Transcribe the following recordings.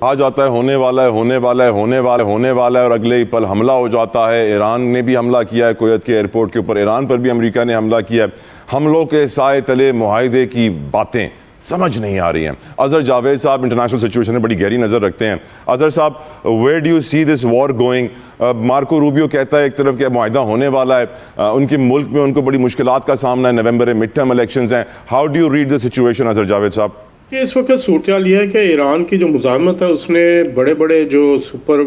आ जाता है होने वाला है, होने वाला है, होने वाला है, होने वाला है, और अगले ही पल हमला हो जाता है। ईरान ने भी हमला किया है कुवैत के एयरपोर्ट के ऊपर, ईरान पर भी अमेरिका ने हमला किया है। हमलों के साए तले मुआहदे की बातें समझ नहीं आ रही हैं। अजहर जावेद साहब इंटरनेशनल सिचुएशन में बड़ी गहरी नज़र रखते हैं। अजहर साहब, where do you see this war going? Marco Rubio कहता है एक तरफ के मुआहदा होने वाला है, उनके मुल्क में उनको बड़ी मुश्किलात का सामना है, नवंबर में मिड टर्म इलेक्शंस हैं। How do you read the situation Azhar Javed साहब? कि इस वक्त सूरत हाल ये है कि ईरान की जो मुज़ाहमत है उसने बड़े बड़े जो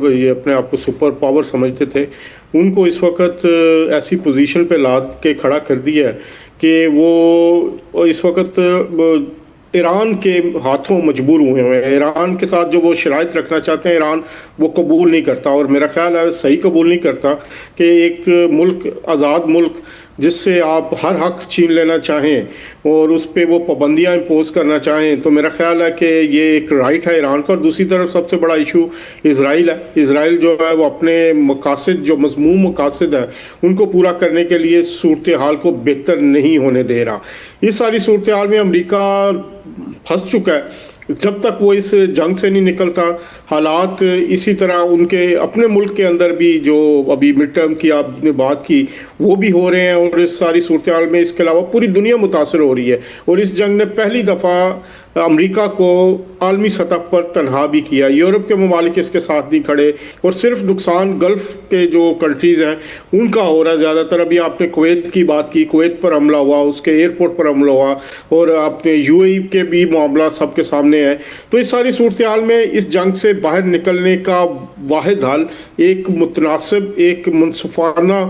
ये अपने आप को सुपर पावर समझते थे, उनको इस वक्त ऐसी पोजीशन पे लाद के खड़ा कर दिया है कि वो इस वक्त ईरान के हाथों मजबूर हुए हैं। ईरान के साथ जो वो शराइत रखना चाहते हैं, ईरान वो कबूल नहीं करता, और मेरा ख्याल है सही कबूल नहीं करता कि एक मुल्क, आज़ाद मुल्क जिससे आप हर हक छीन लेना चाहें और उस पर वो पाबंदियाँ इम्पोज करना चाहें, तो मेरा ख्याल है कि ये एक राइट है ईरान का। और दूसरी तरफ सबसे बड़ा इशू इसराइल है। इसराइल जो है वो अपने मकासद, जो मज़मूम मकासद है, उनको पूरा करने के लिए सूरत हाल को बेहतर नहीं होने दे रहा। इस सारी सूरत हाल में अमेरिका फंस चुका है। जब तक वो इस जंग से नहीं निकलता, हालात इसी तरह उनके अपने मुल्क के अंदर भी, जो अभी मिड टर्म की आपने बात की, वो भी हो रहे हैं, और इस सारी सूरत हाल में इसके अलावा पूरी दुनिया मुतासर हो रही है। और इस जंग ने पहली दफ़ा अमेरिका को आलमी सतह पर तनहा भी किया। यूरोप के ममालिक इसके साथ नहीं खड़े, और सिर्फ नुकसान गल्फ़ के जो कंट्रीज़ हैं उनका हो रहा है ज़्यादातर। अभी आपने कुवैत की बात की, कुवैत पर हमला हुआ, उसके एयरपोर्ट पर हमला हुआ, और आपने यूएई के भी मामला सबके सामने है। तो इस सारी सूरत हाल में इस जंग से बाहर निकलने का वाहिद हल एक मुतनासिब, एक मुनसफाना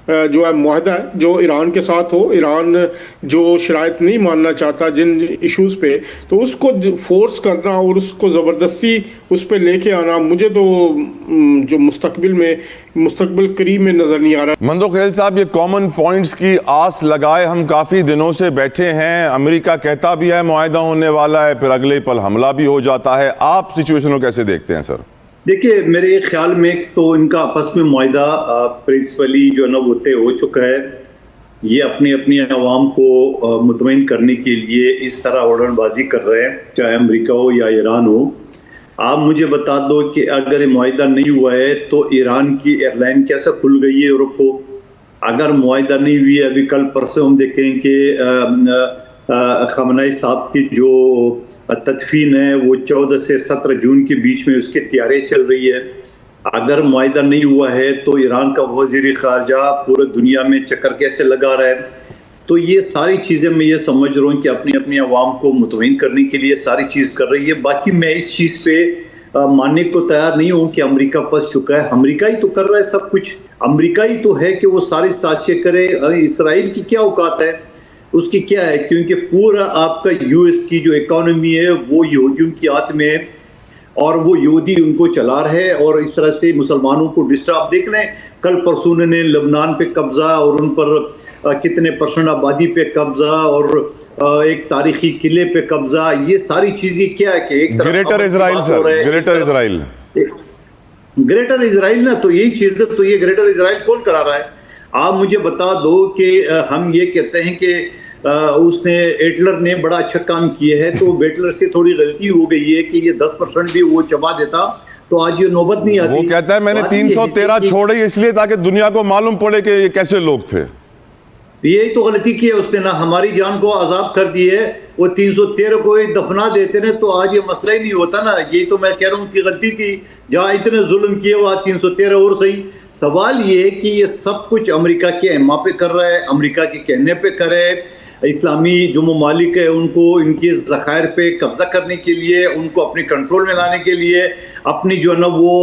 जो है मुआहदा है जो ईरान के साथ हो। ईरान जो शराइत नहीं मानना चाहता जिन इश्यूज़ पे, तो उसको फोर्स करना और उसको ज़बरदस्ती उस पर लेके आना, मुझे तो जो मुस्तकबिल करीब में नज़र नहीं आ रहा। मंदोखेल साहब, ये कॉमन पॉइंट्स की आस लगाए हम काफ़ी दिनों से बैठे हैं। अमेरिका कहता भी है मुआहदा होने वाला है, फिर अगले पल हमला भी हो जाता है। आप सिचुएशन को कैसे देखते हैं सर? देखिए, मेरे ख्याल में तो इनका आपस में मुआहदा प्रिंसिपली जो है ना वो तय हो चुका है। ये अपनी अपनी आवाम को मुतमईन करने के लिए इस तरह उड़नबाजी कर रहे हैं, चाहे अमेरिका हो या ईरान हो। आप मुझे बता दो कि अगर ये मुआहदा नहीं हुआ है तो ईरान की एयरलाइन कैसे खुल गई है यूरोप को? अगर मुआहदा नहीं हुई है, अभी कल परसों हम देखें कि खमनाई साहब की जो तदफीन है वो 14 से 17 जून के बीच में उसकी तैयारियां चल रही है। अगर मुआहदा नहीं हुआ है तो ईरान का वज़ीर ख़ारजा पूरे दुनिया में चक्कर कैसे लगा रहा है? तो ये सारी चीज़ें मैं ये समझ रहा हूँ कि अपनी अपनी आवाम को मुतमईन करने के लिए सारी चीज़ कर रही है। बाकी मैं इस चीज़ पे मानने को तैयार नहीं हूँ कि अमेरिका फंस चुका है। अमेरिका ही तो कर रहा है सब कुछ। अमेरिका ही तो है कि वो सारी साजिशें करे। इसराइल की क्या औकात है, उसकी क्या है? क्योंकि पूरा आपका यूएस की जो इकोनॉमी है वो यहूदियों की हाथ में है, और वो यहूदी उनको चला रहे हैं, और इस तरह से मुसलमानों को डिस्टर्ब। देख लें, कल परसों ने लबनान पे कब्जा, और उन पर कितने परसेंट आबादी पे कब्जा, और एक तारीखी किले पे कब्जा। ये सारी चीजें क्या है कि एक greater Israel sir, greater Israel ना, तो यही चीजें, तो ये ग्रेटर इजराइल कौन करा रहा है? आप मुझे बता दो कि हम ये कहते हैं कि उसने हिटलर ने बड़ा अच्छा काम किया है, तो हिटलर से थोड़ी गलती हो गई है कि ये 10% भी वो चबा देता तो आज ये नौबत नहीं आती। वो कहता है मैंने 313 छोड़े इसलिए ताकि दुनिया को मालूम पड़े कि ये कैसे लोग थे। यही तो गलती की है उसने ना, हमारी जान को आजाद कर दी है। वो 313 को ही दफना देते ना तो आज ये मसला ही नहीं होता ना। यही तो मैं कह रहा हूँ कि गलती थी, जहाँ इतने जुल्म किए वहाँ 313 और सही। सवाल ये है कि ये सब कुछ अमेरिका के एमा पे कर रहा है, अमेरिका के कहने पे करे। इस्लामी जो ममालिक है उनको इनके ज़खायर पे कब्जा करने के लिए, उनको अपने कंट्रोल में लाने के लिए, अपनी जो है ना वो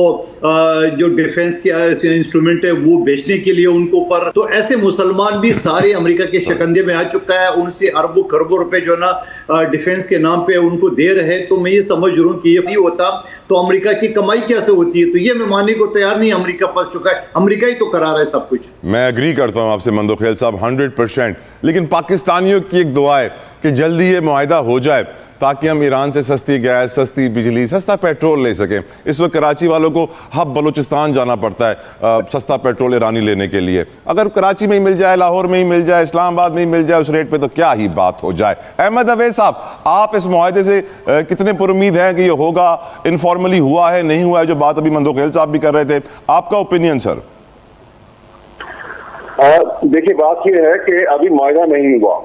जो डिफेंस के इंस्ट्रूमेंट है वो बेचने के लिए उनको पर। तो ऐसे मुसलमान भी सारे अमेरिका के शिकंजे में आ चुका है। उनसे अरबों खरबों रुपए जो है ना डिफेंस के नाम पे उनको दे रहे। तो मैं ये समझ रहा हूँ कि ये नहीं होता तो अमेरिका की कमाई कैसे होती है? तो ये मैं मानने को तैयार नहीं, अमेरिका फंस चुका है, अमेरिका ही तो करा रहा है सब कुछ। मैं एग्री करता हूँ आपसे मंदोखेल साहब 100%। लेकिन पाकिस्तानियों की एक दुआ है कि जल्दी ये मुआहदा हो जाए, ताकि हम ईरान से सस्ती गैस, सस्ती बिजली, सस्ता पेट्रोल ले सकें। इस वक्त कराची वालों को हब बलूचिस्तान जाना पड़ता है सस्ता पेट्रोल ईरानी लेने के लिए। अगर कराची में ही मिल जाए, लाहौर में ही मिल जाए, इस्लामाबाद में ही मिल जाए उस रेट पे तो क्या ही बात हो जाए। अहमद अवैस साहब, आप इस मुआहदे से कितने पुरुमीद हैं कि ये होगा, इनफॉर्मली हुआ है, नहीं हुआ है, जो बात अभी मंदोखेल साहब भी कर रहे थे, आपका ओपिनियन सर? देखिए, बात यह है कि अभी मुआहदा नहीं हुआ।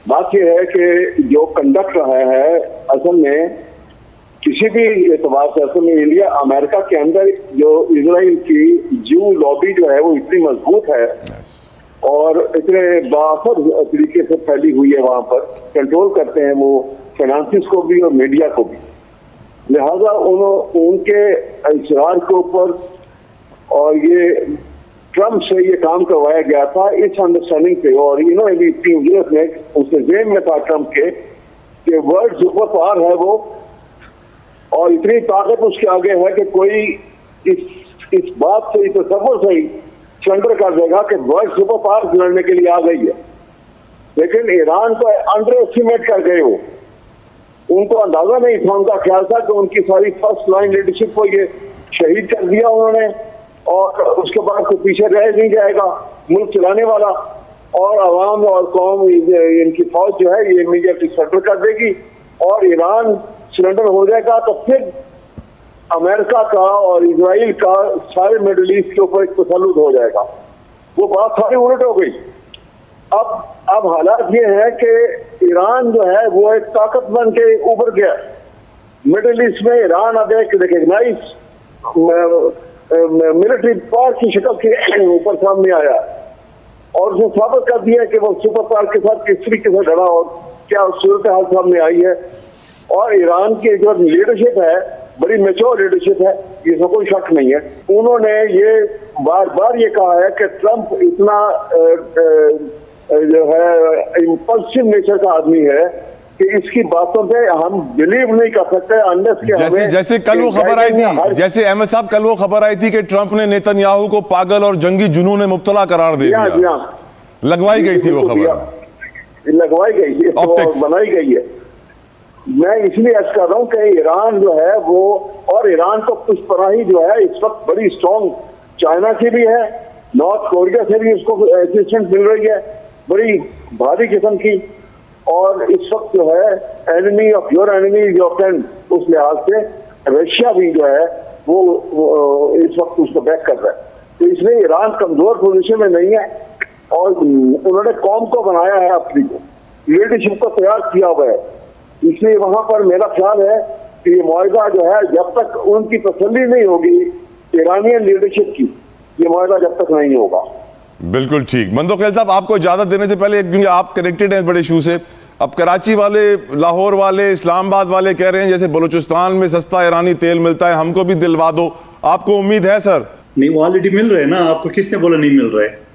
बात यह है कि जो कंडक्ट रहा है असल में किसी भी एतबार से, असल में इंडिया अमेरिका के अंदर जो इजराइल की जू लॉबी जो है वो इतनी मजबूत है और इतने बासर तरीके से फैली हुई है, वहां पर कंट्रोल करते हैं वो फाइनेंसिस को भी और मीडिया को भी। लिहाजा उनके इसरार के ऊपर और ये ट्रम्प से ये काम करवाया गया था इस अंडरस्टैंडिंग पे, और ने उसके जेब में था ट्रम्प के कि वर्ल्ड सुपर पावर है वो, और इतनी ताकत उसके आगे है कि कोई इस बात से, इस तस्वर से ही सरेंडर कर देगा कि वर्ल्ड सुपर पावर लड़ने के लिए आ गई है। लेकिन ईरान को अंडर एस्टिमेट कर गए वो, उनको अंदाजा नहीं था, उनका ख्याल था कि उनकी सारी फर्स्ट लाइन लीडरशिप को ये शहीद कर दिया उन्होंने और उसके बाद कोई पीछे रह नहीं जाएगा मुल्क चलाने वाला, और अवाम और कौम इनकी फौज जो है ये इमीडिएटली सरेंडर कर देगी और ईरान सरेंडर हो जाएगा तो फिर अमेरिका का और इजराइल का सारे मिडिल ईस्ट के ऊपर एक तसल्लुत हो जाएगा। वो बात सारी उलट हो गई। अब हालात ये है कि ईरान जो है वो एक ताकत बन के उभर गया मिडिल ईस्ट में। ईरान अब एक रिकग्नाइज मिलिट्री पावर की शक्ल के ऊपर सामने आया और उसने साबित कर दिया कि वो सुपर पावर के साथ किस तरीके से लड़ा और क्या सूरत हाल सामने आई है। और ईरान की जो लीडरशिप है बड़ी मैच्योर लीडरशिप है, इसमें कोई शक नहीं है। उन्होंने ये बार बार ये कहा है कि ट्रम्प इतना जो है इम्पल्सिव नेचर का आदमी है कि इसकी बातों पे हम बिलीव नहीं कर सकते अनलेस कि जैसे कल वो खबर आई थी, जैसे अहमद साहब कल वो खबर आई थी कि ट्रंप ने नेतन्याहू को पागल और जंगी जुनून में मुब्तला करार दे दिया। लगवाई गई थी वो खबर, लगवाई गई है तो बनाई गई है। मैं इसलिए अर्ज कर रहा हूँ कि ईरान जो है वो, और ईरान को कुछ पनाही जो है इस वक्त बड़ी स्ट्रॉन्ग चाइना की भी है, नॉर्थ कोरिया से भी उसको असिस्टेंट मिल रही है बड़ी भारी किस्म की, और इस वक्त जो है enemy of your enemy your friend उस लिहाज से रशिया भी जो है वो इस वक्त उसको बैक कर रहा है। तो इसलिए ईरान कमजोर पोजीशन में नहीं है और उन्होंने कौम को बनाया है, अपनी को लीडरशिप को तैयार किया हुआ है। इसलिए वहां पर मेरा ख्याल है कि ये मुआहदा जो है जब तक उनकी तसल्ली नहीं होगी ईरानियन लीडरशिप की, ये मुआहदा जब तक नहीं होगा। बिल्कुल ठीक। मंदोखेल साहब, आपको इजाजत देने से पहले, क्योंकि आप कनेक्टेड हैं बड़े इशू से, अब कराची वाले, लाहौर वाले, इस्लामाबाद वाले कह रहे हैं जैसे बलूचिस्तान में सस्ता ईरानी तेल मिलता है, हमको भी दिलवा दो। आपको उम्मीद है सर? नहीं, वो ऑलरेडी मिल रहे हैं ना, आपको किसने बोला नहीं मिल रहा है?